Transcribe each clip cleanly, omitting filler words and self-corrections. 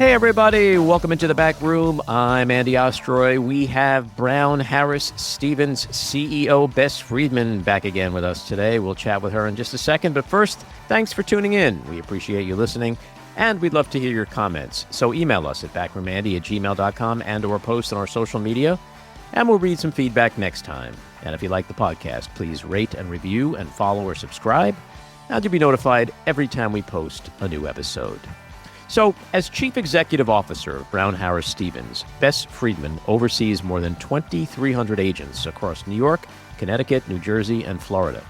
Hey everybody, welcome into the back room. I'm Andy Ostroy. We have Brown Harris Stevens CEO Bess Freedman back again with us today. We'll chat with her in just a second, but first, thanks for tuning in. We appreciate you listening, and we'd love to hear your comments. So email us at backroomandy@gmail.com and or post on our social media, and we'll read some feedback next time. And if you like the podcast, please rate and review and follow or subscribe, and you'll be notified every time we post a new episode. So, as Chief Executive Officer of Brown Harris Stevens, Bess Freedman oversees more than 2,300 agents across New York, Connecticut, New Jersey, and Florida.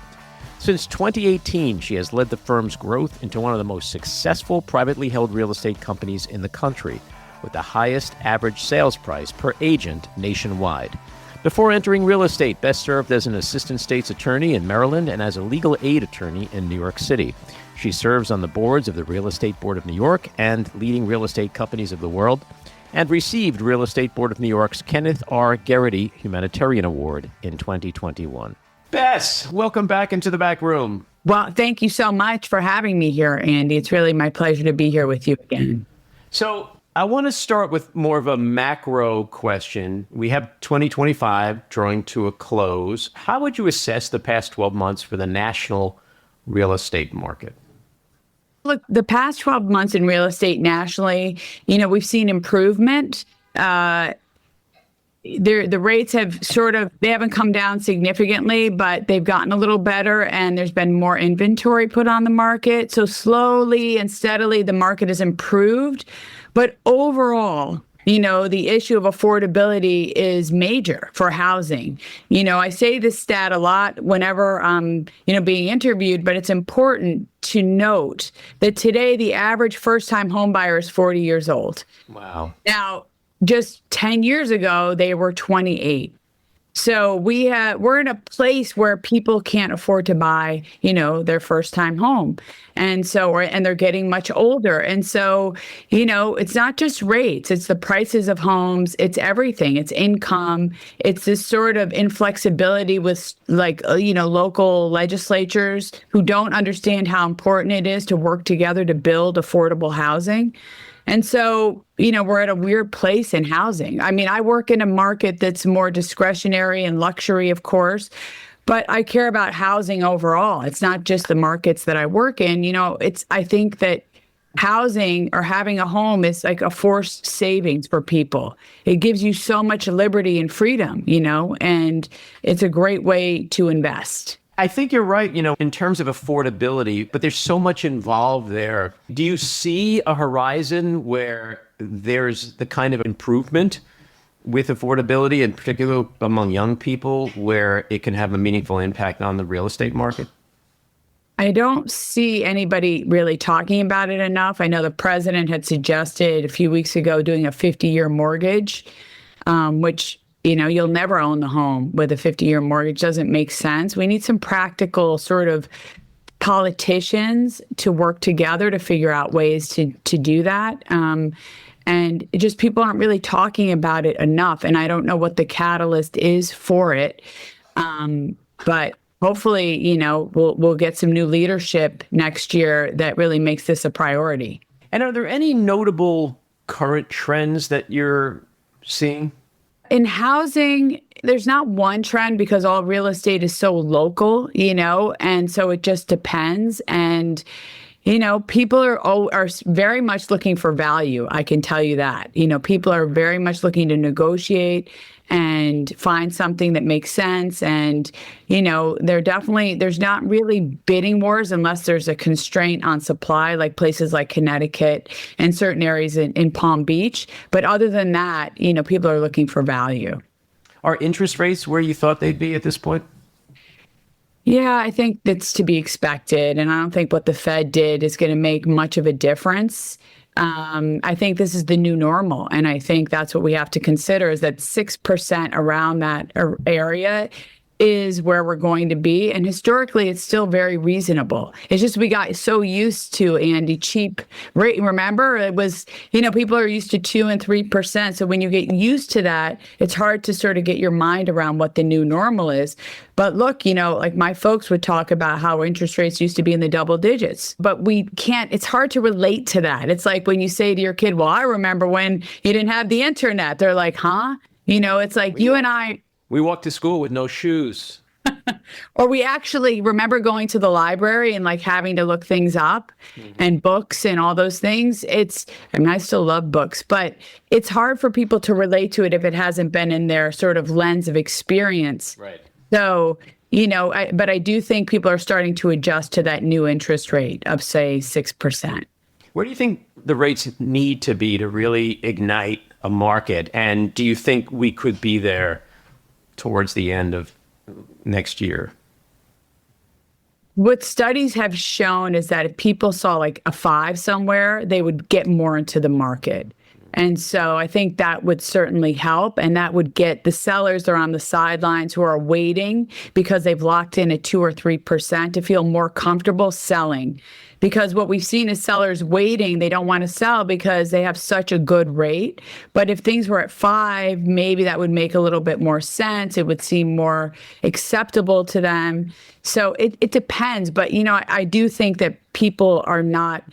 Since 2018, she has led the firm's growth into one of the most successful privately held real estate companies in the country, with the highest average sales price per agent nationwide. Before entering real estate, Bess served as an assistant state's attorney in Maryland and as a legal aid attorney in New York City. She serves on the boards of the Real Estate Board of New York and leading real estate companies of the world, and received Real Estate Board of New York's Kenneth Gerrety Humanitarian Award in 2021. Bess, welcome back into the back room. Well, thank you so much for having me here, Andy. It's really my pleasure to be here with you again. So I want to start with more of a macro question. We have 2025 drawing to a close. How would you assess the past 12 months for the national real estate market? Look, the past 12 months in real estate nationally, we've seen improvement. The rates have they haven't come down significantly, but they've gotten a little better, and there's been more inventory put on the market. So slowly and steadily, the market has improved. But overall, the issue of affordability is major for housing. I say this stat a lot whenever I'm, being interviewed, but it's important to note that today the average first-time home buyer is 40 years old. Wow. Now, just 10 years ago, they were 28. So we're in a place where people can't afford to buy, their first time home. And they're getting much older. And so, it's not just rates, it's the prices of homes, it's everything, it's income, it's this sort of inflexibility with local legislatures who don't understand how important it is to work together to build affordable housing. And so, we're at a weird place in housing. I mean, I work in a market that's more discretionary and luxury, of course, but I care about housing overall. It's not just the markets that I work in. I think that housing or having a home is like a forced savings for people. It gives you so much liberty and freedom, and it's a great way to invest. I think you're right, in terms of affordability, but there's so much involved there. Do you see a horizon where there's the kind of improvement with affordability, in particular among young people, where it can have a meaningful impact on the real estate market? I don't see anybody really talking about it enough. I know the president had suggested a few weeks ago doing a 50-year mortgage, which you'll never own the home with a 50-year mortgage. Doesn't make sense. We need some practical sort of politicians to work together to figure out ways to do that. And just people aren't really talking about it enough. And I don't know what the catalyst is for it. But hopefully, we'll get some new leadership next year that really makes this a priority. And are there any notable current trends that you're seeing? In housing, there's not one trend because all real estate is so local, and so it just depends. And, people are very much looking for value. I can tell you that. People are very much looking to negotiate and find something that makes sense. And, there's not really bidding wars unless there's a constraint on supply, like places like Connecticut and certain areas in Palm Beach. But other than that, people are looking for value. Are interest rates where you thought they'd be at this point? Yeah, I think that's to be expected. And I don't think what the Fed did is going to make much of a difference. I think this is the new normal. And I think that's what we have to consider is that 6% around that area is where we're going to be. And historically, it's still very reasonable. It's just we got so used to, Andy, cheap rate. Remember, it was, people are used to 2 and 3%. So when you get used to that, it's hard to sort of get your mind around what the new normal is. But look, like my folks would talk about how interest rates used to be in the double digits, but we can't, it's hard to relate to that. It's like when you say to your kid, well, I remember when you didn't have the internet. They're like, huh? It's like you and I. We walked to school with no shoes. Or we actually remember going to the library and like having to look things up and books and all those things. I still love books, but it's hard for people to relate to it if it hasn't been in their sort of lens of experience. Right. So, but I do think people are starting to adjust to that new interest rate of, say, 6%. Where do you think the rates need to be to really ignite a market? And do you think we could be there towards the end of next year? What studies have shown is that if people saw like a 5 somewhere, they would get more into the market. And so I think that would certainly help. And that would get the sellers that are on the sidelines who are waiting because they've locked in at 2 or 3% to feel more comfortable selling. Because what we've seen is sellers waiting. They don't want to sell because they have such a good rate. But if things were at 5, maybe that would make a little bit more sense. It would seem more acceptable to them. So it depends. But, I do think that people are not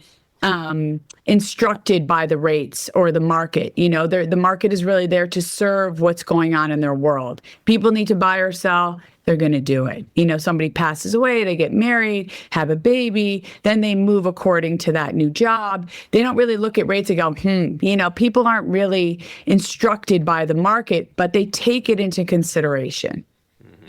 instructed by the rates or the market. The market is really there to serve what's going on in their world. People need to buy or sell. They're going to do it. Somebody passes away, they get married, have a baby, then they move according to that new job. They don't really look at rates and go, people aren't really instructed by the market, but they take it into consideration.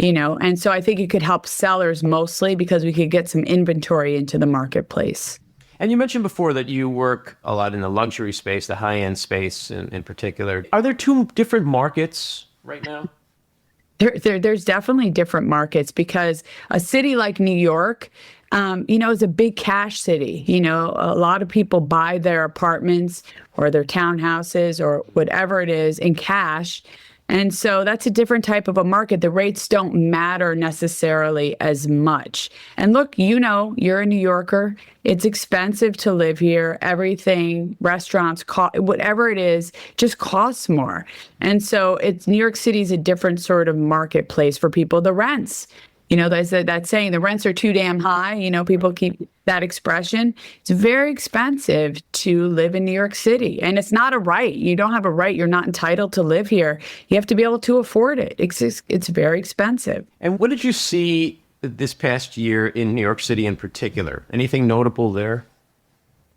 And so I think it could help sellers mostly because we could get some inventory into the marketplace. And you mentioned before that you work a lot in the luxury space, the high-end space in particular. Are there 2 different markets right now? There's definitely different markets because a city like New York, is a big cash city. A lot of people buy their apartments or their townhouses or whatever it is in cash. And so that's a different type of a market. The rates don't matter necessarily as much. And look, you're a New Yorker. It's expensive to live here. Everything, restaurants, whatever it is, just costs more. And so New York City is a different sort of marketplace for people. The rents, there's that saying, the rents are too damn high. People keep that expression. It's very expensive to live in New York City. And it's not a right. You don't have a right. You're not entitled to live here. You have to be able to afford it. It's very expensive. And what did you see this past year in New York City in particular? Anything notable there?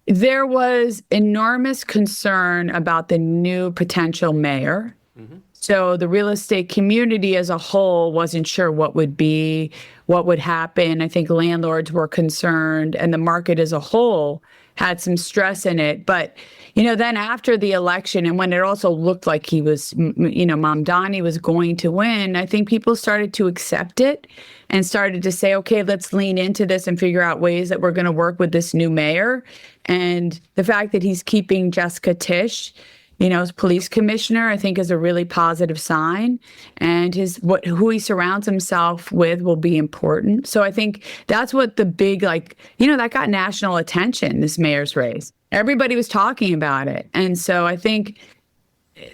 There was enormous concern about the new potential mayor. Mm-hmm. So the real estate community as a whole wasn't sure what would happen. I think landlords were concerned and the market as a whole had some stress in it. But, then after the election and when it also looked like he was, Mamdani was going to win, I think people started to accept it and started to say, okay, let's lean into this and figure out ways that we're going to work with this new mayor. And the fact that he's keeping Jessica Tisch, as police commissioner, I think is a really positive sign. And who he surrounds himself with will be important. So I think that's what the big, that got national attention, this mayor's race. Everybody was talking about it. And so I think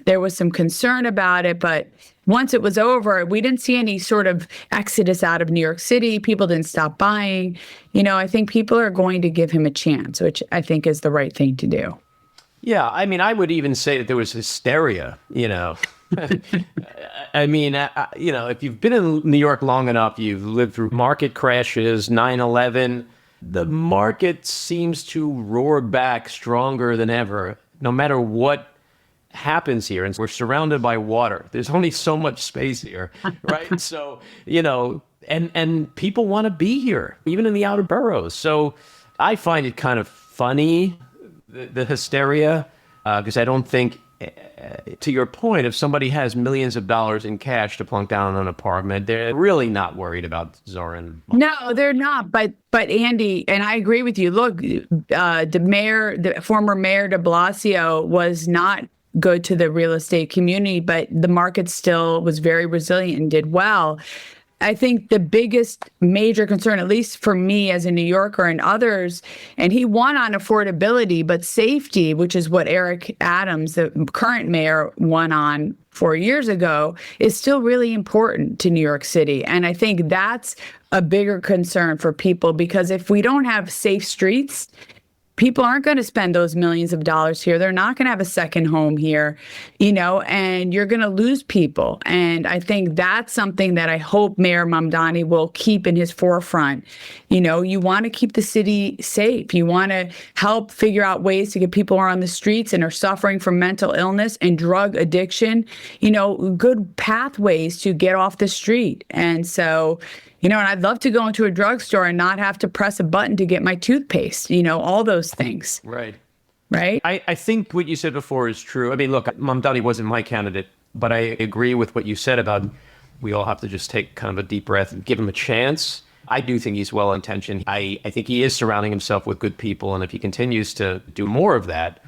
there was some concern about it. But once it was over, we didn't see any sort of exodus out of New York City. People didn't stop buying. I think people are going to give him a chance, which I think is the right thing to do. Yeah, I would even say that there was hysteria, if you've been in New York long enough, you've lived through market crashes, 9/11, the market seems to roar back stronger than ever, no matter what happens here. And we're surrounded by water. There's only so much space here, right? So, and people want to be here, even in the outer boroughs. So I find it kind of funny, the hysteria, because I don't think, to your point, if somebody has millions of dollars in cash to plunk down on an apartment, they're really not worried about Zoran. No, they're not. But Andy, and I agree with you. Look, the former mayor de Blasio was not good to the real estate community, but the market still was very resilient and did well. I think the biggest major concern, at least for me as a New Yorker and others, and he won on affordability, but safety, which is what Eric Adams, the current mayor, won on 4 years ago, is still really important to New York City. And I think that's a bigger concern for people, because if we don't have safe streets, people aren't going to spend those millions of dollars here. They're not going to have a second home here, and you're going to lose people. And I think that's something that I hope Mayor Mamdani will keep in his forefront. You want to keep the city safe. You want to help figure out ways to get people who are on the streets and are suffering from mental illness and drug addiction, good pathways to get off the street. And so, and I'd love to go into a drugstore and not have to press a button to get my toothpaste, all those things. Right. Right. I think what you said before is true. I mean, look, Mamdani wasn't my candidate, but I agree with what you said about we all have to just take kind of a deep breath and give him a chance. I do think he's well-intentioned. I think he is surrounding himself with good people. And if he continues to do more of that,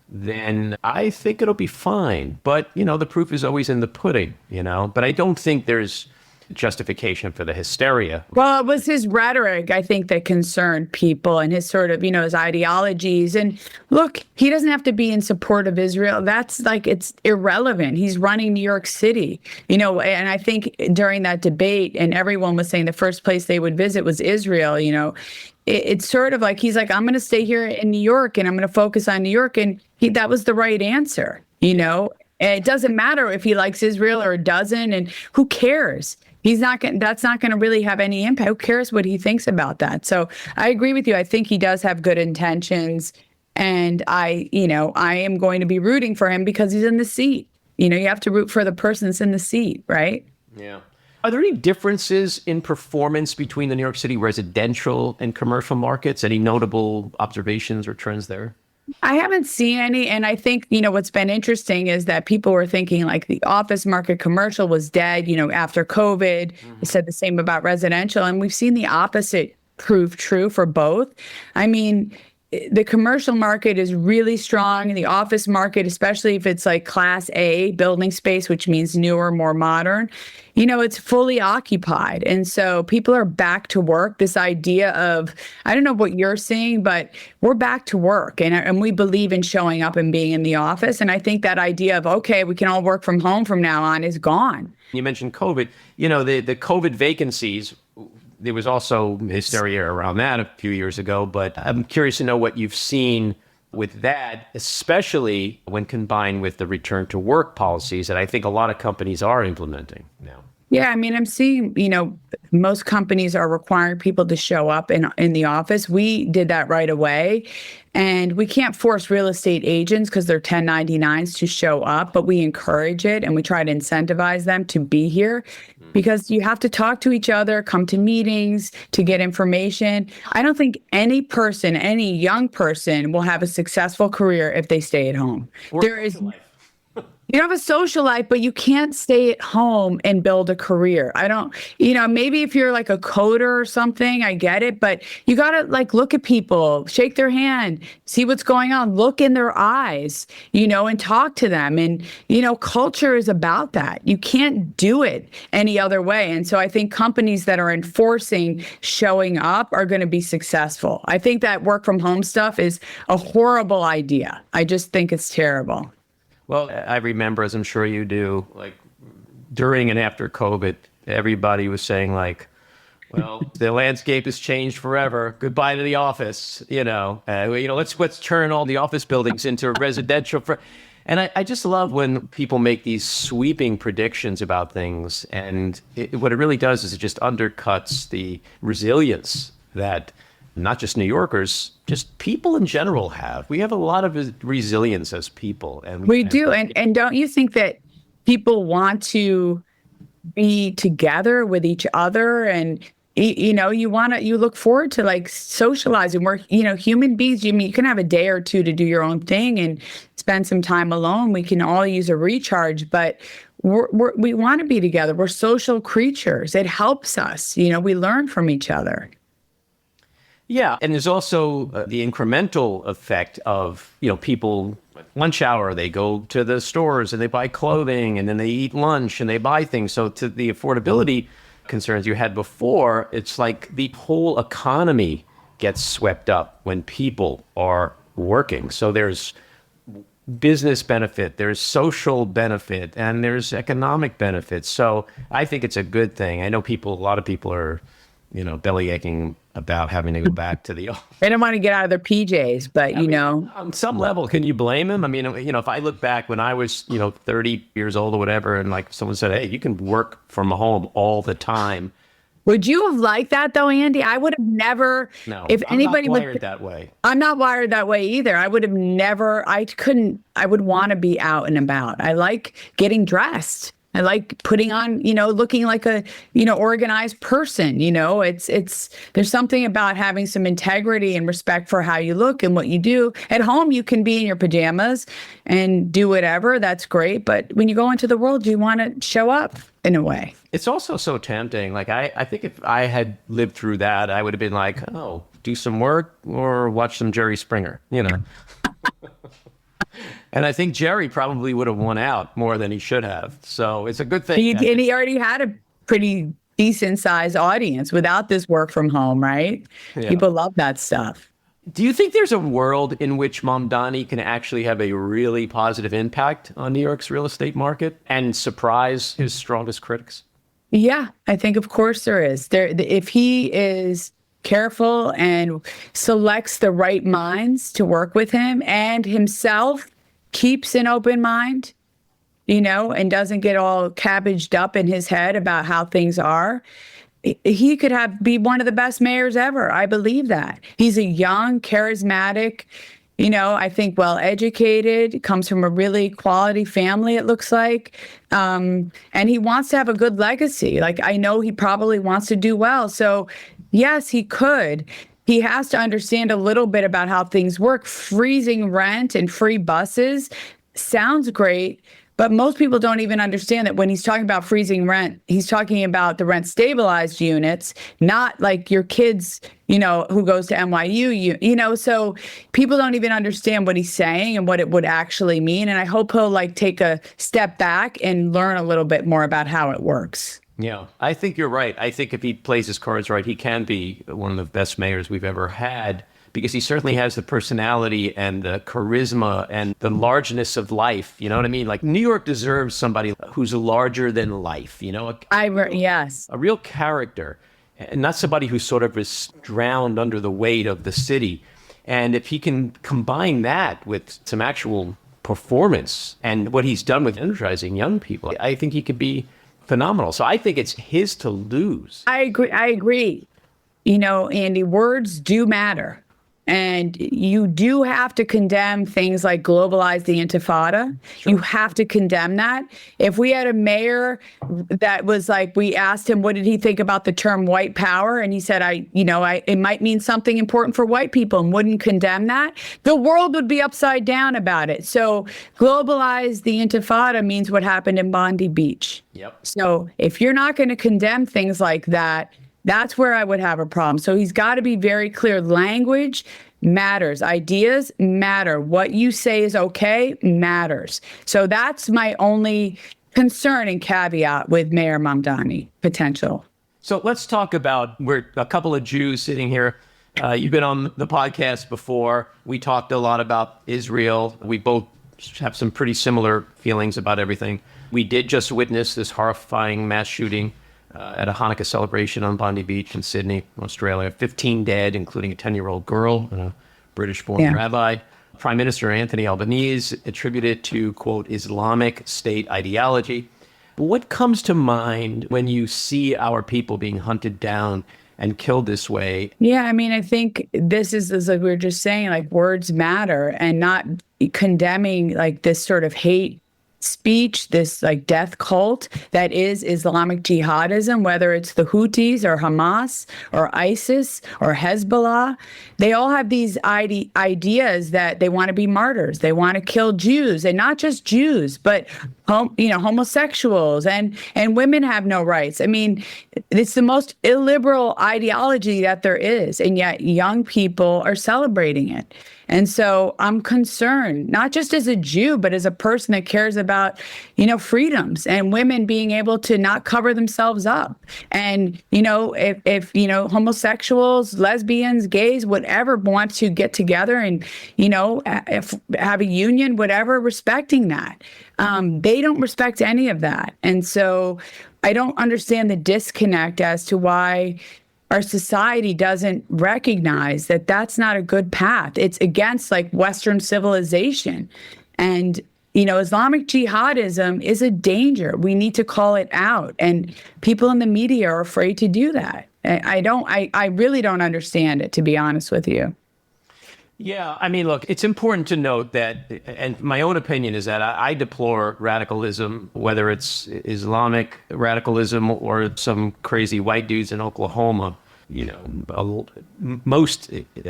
then I think it'll be fine. But, the proof is always in the pudding, But I don't think there's justification for the hysteria. Well, it was his rhetoric, I think, that concerned people, and his sort of, his ideologies. And look, he doesn't have to be in support of Israel. That's it's irrelevant. He's running New York City, and I think during that debate, and everyone was saying the first place they would visit was Israel, it's sort of like he's like, I'm going to stay here in New York and I'm going to focus on New York. And that was the right answer, And it doesn't matter if he likes Israel or doesn't, and who cares? That's not going to really have any impact. Who cares what he thinks about that? So I agree with you. I think he does have good intentions, and I am going to be rooting for him because he's in the seat. You have to root for the person that's in the seat, right? Yeah. Are there any differences in performance between the New York City residential and commercial markets? Any notable observations or trends there? I haven't seen any. And I think, what's been interesting is that people were thinking like the office market commercial was dead, after COVID. They said the same about residential. And we've seen the opposite prove true for both. I mean, the commercial market is really strong. The office market, especially if it's like Class A building space, which means newer, more modern, it's fully occupied. And so people are back to work. This idea of, I don't know what you're seeing, but we're back to work. And we believe in showing up and being in the office. And I think that idea of, okay, we can all work from home from now on is gone. You mentioned COVID. The COVID vacancies, there was also hysteria around that a few years ago, but I'm curious to know what you've seen with that, especially when combined with the return to work policies that I think a lot of companies are implementing now. Yeah, I mean, I'm seeing, most companies are requiring people to show up in the office. We did that right away. And we can't force real estate agents because they're 1099s to show up, but we encourage it and we try to incentivize them to be here because you have to talk to each other, come to meetings to get information. I don't think any young person will have a successful career if they stay at home. You have a social life, but you can't stay at home and build a career. Maybe if you're like a coder or something, I get it, but you got to look at people, shake their hand, see what's going on, look in their eyes, and talk to them. And, culture is about that. You can't do it any other way. And so I think companies that are enforcing showing up are going to be successful. I think that work from home stuff is a horrible idea. I just think it's terrible. Well, I remember, as I'm sure you do, during and after COVID, everybody was saying well, the landscape has changed forever. Goodbye to the office. Let's turn all the office buildings into residential. And I just love when people make these sweeping predictions about things. And what it really does is it just undercuts the resilience that not just New Yorkers, just people in general have. We have a lot of resilience as people. And we do. And don't you think that people want to be together with each other? And, you look forward to socializing. We're, human beings. You can have a day or two to do your own thing and spend some time alone. We can all use a recharge, but we want to be together. We're social creatures. It helps us. We learn from each other. Yeah. And there's also the incremental effect of, people at lunch hour, they go to the stores and they buy clothing and then they eat lunch and they buy things. So to the affordability concerns you had before. It's like the whole economy gets swept up when people are working. So there's business benefit, there's social benefit, and there's economic benefit. So I think it's a good thing. I know a lot of people are, belly aching about having to go back to the office. They don't want to get out of their PJs, but on some level, can you blame him? I mean, if I look back when I was, 30 years old or whatever, and like someone said, hey, you can work from home all the time. Would you have liked that though, Andy? I would have never. No, if I'm anybody not wired that way. I'm not wired that way either. I would have never. I would want to be out and about. I like getting dressed. I like putting on, looking like a, organized person. There's something about having some integrity and respect for how you look and what you do. At home, you can be in your pajamas and do whatever. That's great. But when you go into the world, you want to show up in a way. It's also so tempting. Like, I think if I had lived through that, I would have been like, oh, do some work or watch some Jerry Springer, And I think Jerry probably would have won out more than he should have. So it's a good thing. And he already had a pretty decent sized audience without this work from home, right? Yeah. People love that stuff. Do you think there's a world in which Mamdani can actually have a really positive impact on New York's real estate market and surprise his strongest critics? Yeah, I think of course there is. If he is careful and selects the right minds to work with him and himself keeps an open mind, and doesn't get all cabbaged up in his head about how things are, he could be one of the best mayors ever. I believe that. He's a young, charismatic, I think well-educated, comes from a really quality family, it looks like. And he wants to have a good legacy. Like, I know he probably wants to do well. So yes, he could. He has to understand a little bit about how things work. Freezing rent and free buses sounds great, but most people don't even understand that when he's talking about freezing rent, he's talking about the rent stabilized units, not like your kids, who goes to NYU, so people don't even understand what he's saying and what it would actually mean. And I hope he'll take a step back and learn a little bit more about how it works. Yeah, I think you're right. I think if he plays his cards right, he can be one of the best mayors we've ever had, because he certainly has the personality and the charisma and the largeness of life. You know what I mean? Like, New York deserves somebody who's larger than life, Yes. A real character, and not somebody who sort of is drowned under the weight of the city. And if he can combine that with some actual performance and what he's done with energizing young people, I think he could be phenomenal. So I think it's his to lose. I agree. Andy, words do matter. And you do have to condemn things like globalize the intifada. Sure. You have to condemn that. If we had a mayor that was like, we asked him, what did he think about the term white power? And he said, it might mean something important for white people, and wouldn't condemn that, the world would be upside down about it. So globalize the intifada means what happened in Bondi Beach. Yep. So if you're not going to condemn things like that, that's where I would have a problem. So he's got to be very clear. Language matters. Ideas matter. What you say is okay matters. So that's my only concern and caveat with Mayor Mamdani potential. So let's talk about, we're a couple of Jews sitting here. You've been on the podcast before. We talked a lot about Israel. We both have some pretty similar feelings about everything. We did just witness this horrifying mass shooting at a Hanukkah celebration on Bondi Beach in Sydney, Australia. 15 dead, including a 10-year-old girl and a British-born rabbi. Prime Minister Anthony Albanese attributed it to, quote, Islamic State ideology. What comes to mind when you see our people being hunted down and killed this way? Yeah, I think this is like we were just saying, words matter, and not condemning this sort of hate speech, this death cult that is Islamic jihadism, whether it's the Houthis or Hamas or ISIS or Hezbollah. They all have these ideas that they want to be martyrs. They want to kill Jews, and not just Jews, but homosexuals and women have no rights. It's the most illiberal ideology that there is, and yet young people are celebrating it. And so I'm concerned, not just as a Jew, but as a person that cares about, freedoms and women being able to not cover themselves up. And, if homosexuals, lesbians, gays, whatever, want to get together and, if have a union, whatever, respecting that. They don't respect any of that. And so I don't understand the disconnect as to why our society doesn't recognize that that's not a good path. It's against like Western civilization. And, Islamic jihadism is a danger. We need to call it out. And people in the media are afraid to do that. I really don't understand it, to be honest with you. Yeah, I mean, look, it's important to note that, and my own opinion is that I deplore radicalism, whether it's Islamic radicalism or some crazy white dudes in Oklahoma.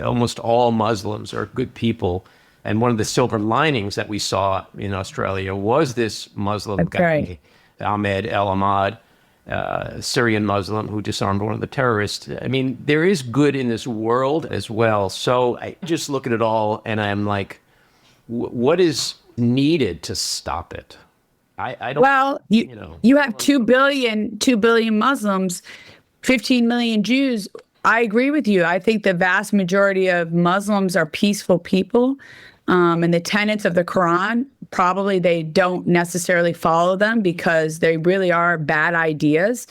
Almost all Muslims are good people. And one of the silver linings that we saw in Australia was this Muslim guy, Ahmed El Ahmad, Syrian Muslim who disarmed one of the terrorists. I mean, there is good in this world as well. So I just look at it all and I'm like, what is needed to stop it? I don't. Well, you have 2 billion Muslims, 15 million Jews. I agree with you. I think the vast majority of Muslims are peaceful people. And the tenets of the Quran, probably they don't necessarily follow them because they really are bad ideas.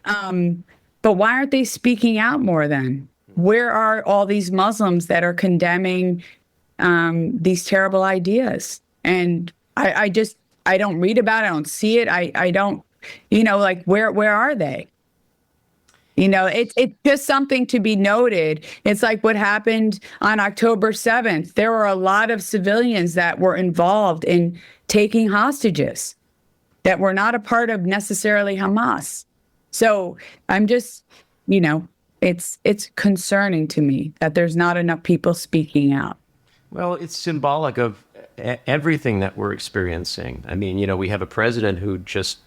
But why aren't they speaking out more then? Where are all these Muslims that are condemning these terrible ideas? And I don't read about it. I don't see it. I don't, where are they? It's just something to be noted. It's like what happened on October 7th. There were a lot of civilians that were involved in taking hostages that were not a part of necessarily Hamas. So I'm just, it's concerning to me that there's not enough people speaking out. Well, it's symbolic of everything that we're experiencing. I mean, we have a president who just,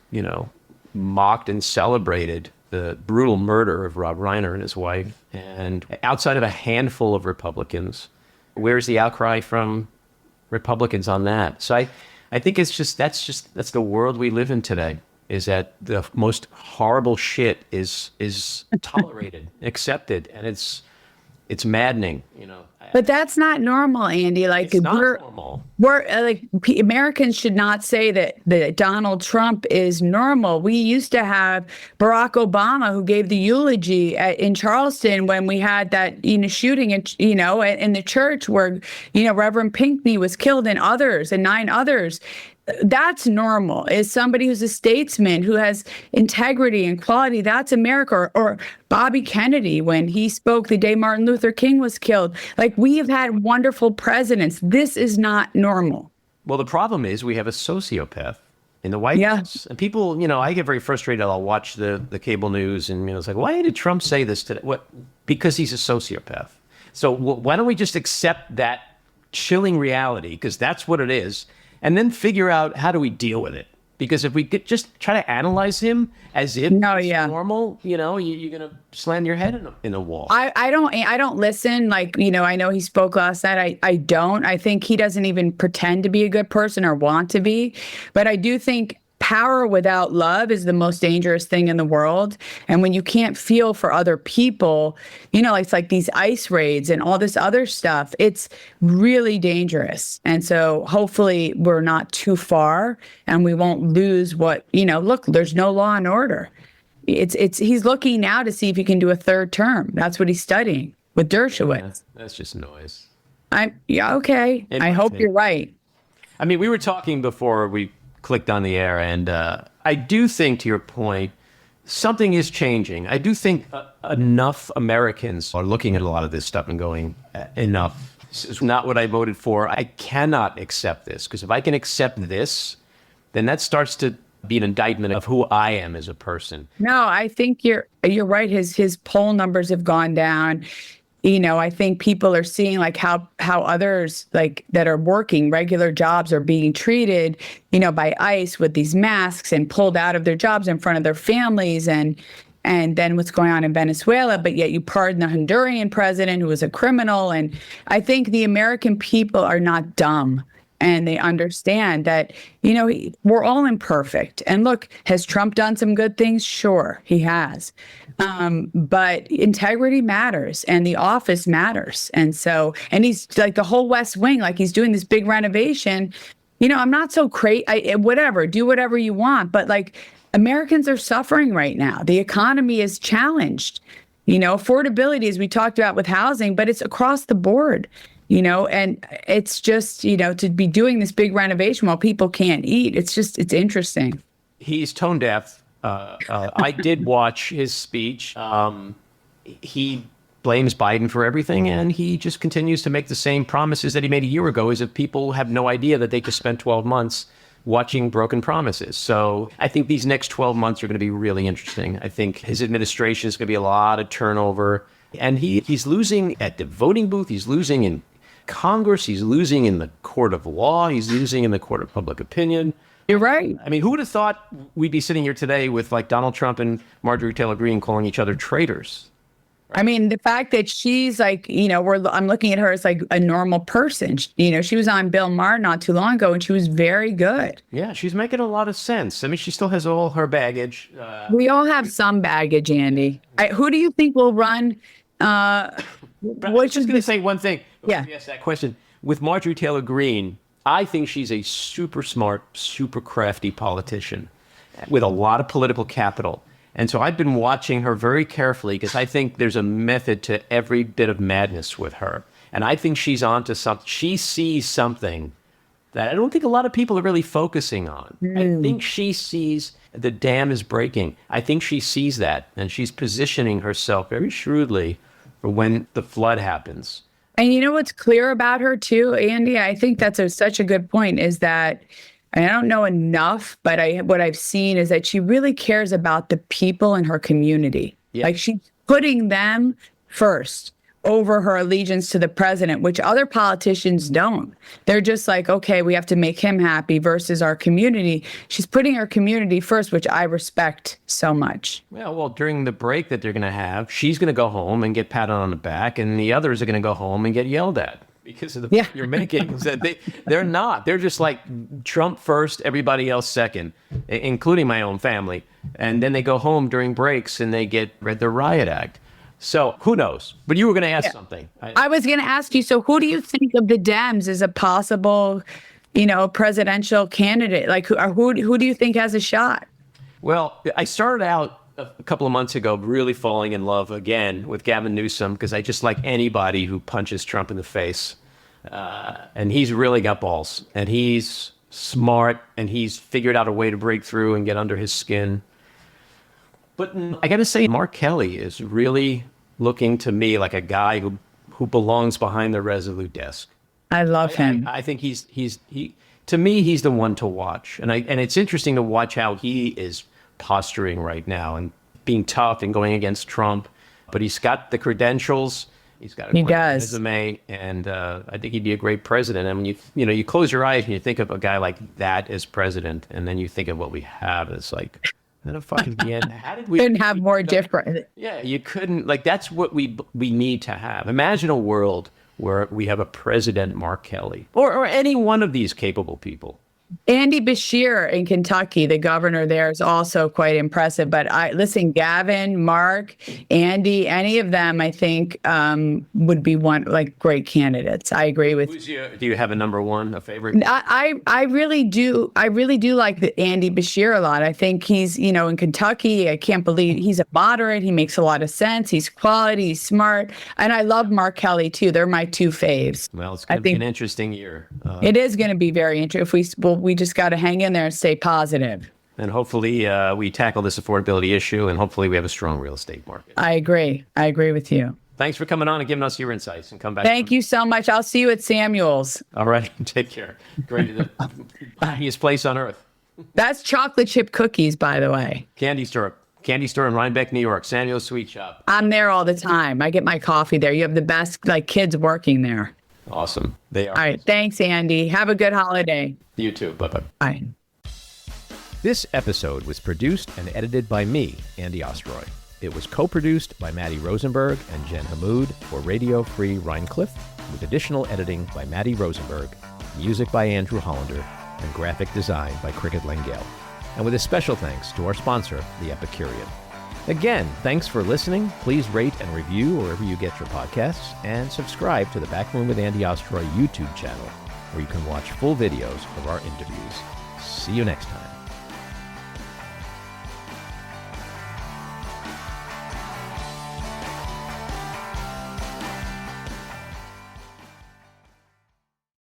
mocked and celebrated the brutal murder of Rob Reiner and his wife. And outside of a handful of Republicans, where's the outcry from Republicans on that? So I think that's the world we live in today, is that the most horrible shit is tolerated, accepted, and it's maddening, But that's not normal, Andy. It's not normal. We're Americans should not say that Donald Trump is normal. We used to have Barack Obama, who gave the eulogy in Charleston when we had that shooting in the church where Reverend Pinckney was killed and 9 others. That's normal. Is somebody who's a statesman who has integrity and quality. That's America. Or Bobby Kennedy, when he spoke the day Martin Luther King was killed. Like, we have had wonderful presidents. This is not normal. Well, the problem is we have a sociopath in the White House. And people, I get very frustrated. I'll watch the cable news and it's like, why did Trump say this today? What? Because he's a sociopath. So why don't we just accept that chilling reality, because that's what it is, and then figure out how do we deal with it? Because if we just try to analyze him as if it's normal, you're going to slam your head in a wall. I don't listen. I know he spoke last night. I don't. I think he doesn't even pretend to be a good person or want to be. But I do think power without love is the most dangerous thing in the world. And when you can't feel for other people, it's like these ICE raids and all this other stuff, it's really dangerous. And so hopefully we're not too far and we won't lose look, there's no law and order. He's looking now to see if he can do a third term. That's what he's studying with Dershowitz. That's just noise. Okay. I hope you're right. I mean, we were talking before we clicked on the air, and I do think, to your point, something is changing. I do think enough Americans are looking at a lot of this stuff and going, enough. This is not what I voted for. I cannot accept this, because if I can accept this, then that starts to be an indictment of who I am as a person. No, I think you're right. His poll numbers have gone down. I think people are seeing how others that are working regular jobs are being treated, by ICE with these masks and pulled out of their jobs in front of their families. And, and then what's going on in Venezuela, but yet you pardon the Honduran president who was a criminal. And I think the American people are not dumb. And they understand that, we're all imperfect. And look, has Trump done some good things? Sure, he has. But integrity matters and the office matters. And he's like the whole West Wing, like he's doing this big renovation. I'm not so crazy, whatever, do whatever you want. But like Americans are suffering right now. The economy is challenged. Affordability, as we talked about with housing, but it's across the board. And it's just, to be doing this big renovation while people can't eat. It's interesting. He's tone deaf. I did watch his speech. He blames Biden for everything, and he just continues to make the same promises that he made a year ago, as if people have no idea that they just spent 12 months watching broken promises. So I think these next 12 months are going to be really interesting. I think his administration is going to be a lot of turnover, and he's losing at the voting booth. He's losing in Congress, he's losing in the court of law, he's losing in the court of public opinion. You're right. I mean, who would have thought we'd be sitting here today with like Donald Trump and Marjorie Taylor Greene calling each other traitors? Right? I mean, the fact that she's like, I'm looking at her as like a normal person. She was on Bill Maher not too long ago, and she was very good. Yeah, she's making a lot of sense. I mean, she still has all her baggage. We all have some baggage, Andy. Who do you think will run? I was just going to say one thing. Yeah. Ask that question. With Marjorie Taylor Greene, I think she's a super smart, super crafty politician with a lot of political capital. And so I've been watching her very carefully because I think there's a method to every bit of madness with her. And I think she's onto something. She sees something that I don't think a lot of people are really focusing on. I think she sees the dam is breaking. I think she sees that, and she's positioning herself very shrewdly for when the flood happens. And you know what's clear about her too, Andy? I think that's such a good point, is that I don't know enough, but what I've seen is that she really cares about the people in her community. Yep. Like she's putting them first over her allegiance to the president, which other politicians don't. They're just like, okay, we have to make him happy versus our community. She's putting her community first, which I respect so much. Well, during the break that they're going to have, she's going to go home and get patted on the back, and the others are going to go home and get yelled at because of the you're making. They're not. They're just like Trump first, everybody else second, including my own family. And then they go home during breaks and they get read the riot act. So who knows? But you were going to ask something. I was going to ask you, so who do you think of the Dems as a possible, presidential candidate? Like who do you think has a shot? Well, I started out a couple of months ago really falling in love again with Gavin Newsom because I just like anybody who punches Trump in the face. And he's really got balls, and he's smart, and he's figured out a way to break through and get under his skin. But I got to say, Mark Kelly is really looking to me like a guy who belongs behind the Resolute desk. I love him. I think he's to me, he's the one to watch. And it's interesting to watch how he is posturing right now and being tough and going against Trump. But he's got the credentials. He's got a great resume, and I think he'd be a great president. And when you close your eyes and you think of a guy like that as president, and then you think of what we have, it's like, how did we couldn't have more different? Yeah, you couldn't. Like, that's what we need to have. Imagine a world where we have a President Mark Kelly or any one of these capable people. Andy Beshear in Kentucky, the governor there, is also quite impressive. But listen, Gavin, Mark, Andy, any of them, I think, would be great candidates. I agree with. Do you have a number one, a favorite? I really do. I really do like Andy Beshear a lot. I think he's, in Kentucky. I can't believe he's a moderate. He makes a lot of sense. He's quality. He's smart, and I love Mark Kelly too. They're my two faves. Well, it's going to be an interesting year. It is going to be very interesting. We just got to hang in there and stay positive. And hopefully we tackle this affordability issue, and hopefully we have a strong real estate market. I agree with you. Thanks for coming on and giving us your insights, and come back. Thank you so much. I'll see you at Samuel's. All right. Take care. Great. The happiest place on earth. That's chocolate chip cookies, by the way. Candy store in Rhinebeck, New York. Samuel's Sweet Shop. I'm there all the time. I get my coffee there. You have the best kids working there. Awesome. They are. All right. Thanks, Andy. Have a good holiday. You too. Bye-bye. Bye. This episode was produced and edited by me, Andy Ostroy. It was co-produced by Maddie Rosenberg and Jen Hammoud for Radio Free Rhinecliff, with additional editing by Maddie Rosenberg, music by Andrew Hollander, and graphic design by Cricket Lengale. And with a special thanks to our sponsor, The Epicurean. Again, thanks for listening. Please rate and review wherever you get your podcasts, and subscribe to the Back Room with Andy Ostroy YouTube channel, where you can watch full videos of our interviews. See you next time.